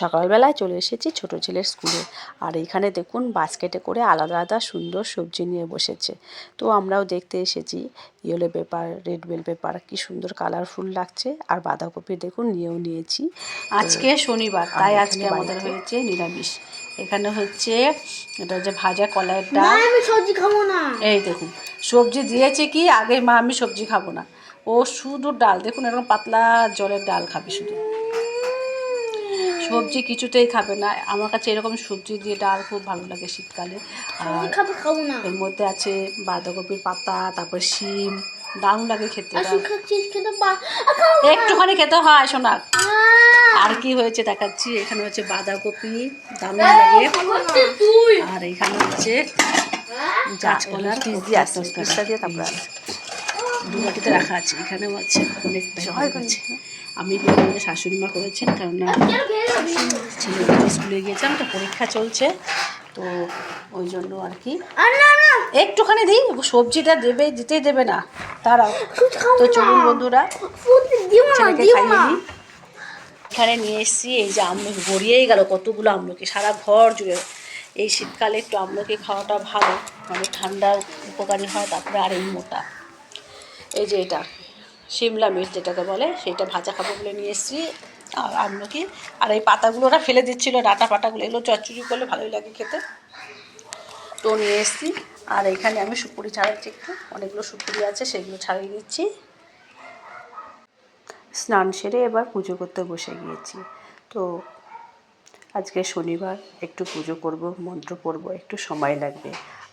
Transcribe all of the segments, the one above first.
সকালবেলায় চলে এসেছি ছোট ছেলের স্কুলে। আর এইখানে দেখুন বাস্কেটে করে আলাদা আলাদা সুন্দর সবজি নিয়ে বসেছে। তো আমরাও দেখতে এসেছি। Yellow pepper, red bell pepper, কি সুন্দর কালারফুল লাগছে। আর বাঁধাকপি দেখুন নিয়েও নিয়েছি। আজকে শনিবার, তাই আজকে আমাদের হয়েছে নিরামিষ। এখানে হচ্ছে এটা হচ্ছে ভাজা কলাইয়ের ডাল। আমি সবজি খাবো না। এই দেখুন সবজি দিয়েছে কি আগে মা আমি সবজি খাবো না, ও শুধু ডাল। দেখুন এরকম পাতলা জলের ডাল খাবে, শুধু সবজি কিছুতেই খাবে না। আমার কাছে এরকম সবজি দিয়ে ডাল খুব ভালো লাগে শীতকালে। আর খাবো না। এর মধ্যে আছে বাঁধাকপির পাতা, তারপর শিম, দারুণ লাগে খেতে। একটুখানি খেতে হয় শোনা। আর কি হয়েছে দেখাচ্ছি। এখানে হচ্ছে বাঁধাকপি, দারুণ লাগে। আর এখানে হচ্ছে কাঁচকলার পিস্তা দিয়ে তারপর দু বাটিতে রাখা আছে। এখানেও আছে অনেকটা আছে। আমি আমাদের শাশুড়ি মা করেছেন, কেননা ছেলেগুলো স্কুলে গিয়েছে, আমার তো পরীক্ষা চলছে, তো ওই জন্য আর কি একটুখানি দিই। সবজিটা দিতেই দেবে না তারা। তো চলুন বন্ধুরা ছেলেকে খাইয়ে দিই। এখানে নিয়ে এসেছি এই যে আমলকি, গড়িয়েই গেল কতগুলো আমলকি সারা ঘর জুড়ে। এই শীতকালে একটু আমলকি খাওয়াটা ভালো, মানে ঠান্ডার উপকারী হয়। তারপরে আর এই মোটা, এই যে এটা শিমলা মির্চ যেটাকে বলে, সেইটা ভাজা খাবো বলে নিয়ে এসেছি। আর আমলকি আর এই পাতাগুলো ওরা ফেলে দিচ্ছিলো, ডাটা পাতাগুলো, এগুলো চচ্চড়ি করলে ভালোই লাগে খেতে, তো নিয়ে এসেছি। আর এখানে আমি সুপুরি ছাড়াচ্ছি, একটু অনেকগুলো সুপুরি আছে সেগুলো ছাড়িয়ে দিচ্ছি। স্নান সেরে এবার পুজো করতে বসে গিয়েছি। তো আজকে শনিবার, একটু পুজো করব, মন্ত্র পড়ব, একটু সময় লাগবে।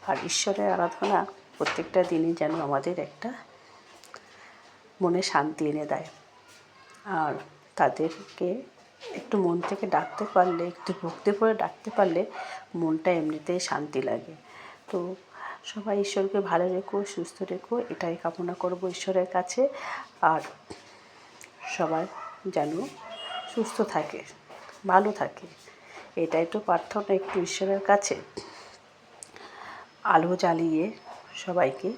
আর ঈশ্বরের আরাধনা প্রত্যেকটা দিনই যেন আমাদের একটা মনে শান্তি এনে দেয়। আর তাদেরকে একটু মন থেকে ডাকতে পারলে, একটু ভক্তি করে ডাকতে পারলে মনটা এমনিতেই শান্তি লাগে। তো সবাই ঈশ্বরকে ভালো রেখো, সুস্থ রেখো, এটাই কামনা করব ঈশ্বরের কাছে। আর সবাই যেন সুস্থ থাকে, ভালো থাকে, এটাই তো প্রার্থনা একটু ঈশ্বরের কাছে। আলো জ্বালিয়ে সবাইকে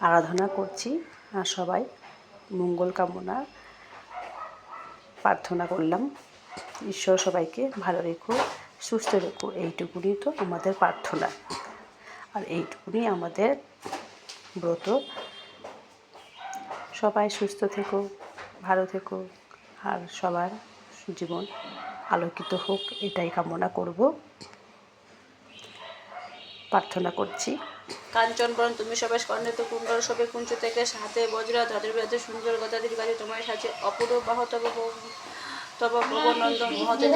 আরাধনা করছি। আর সবাই মঙ্গল কামনা প্রার্থনা করলাম। ঈশ্বর সবাইকে ভালো রেখো, সুস্থ রেখো, এইটুকুনি তো আমাদের প্রার্থনা। আর এইটুকুনি আমাদের ব্রত। সবাই সুস্থ থেকো, ভালো থেকো, আর সবার জীবন আলোকিত হোক, এটাই কামনা করব, প্রার্থনা করছি। কাঞ্চন বরণ তুমি সবাই স্কর্ণিত কুণ্ডল সবে কুঞ্চ থেকে হাতে বজ্রা ধদের বিরাজে সুন্দর গদাদির কাজে তোমার সাজে অপূর্ব বাহ তব ভগনন্দ মহতেজ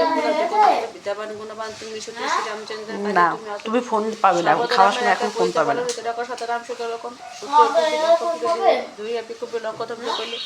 বিদ্যাবান গুণবান তুমি সতী শ্রী রামচন্দ্র না, তুমি ফোন পাবে না, খাওয়ার সময় এখন ফোন পাবে না। সতরাম সুতরকম সূত্র দুই বিকুপ লঙ্ক তুমি করলে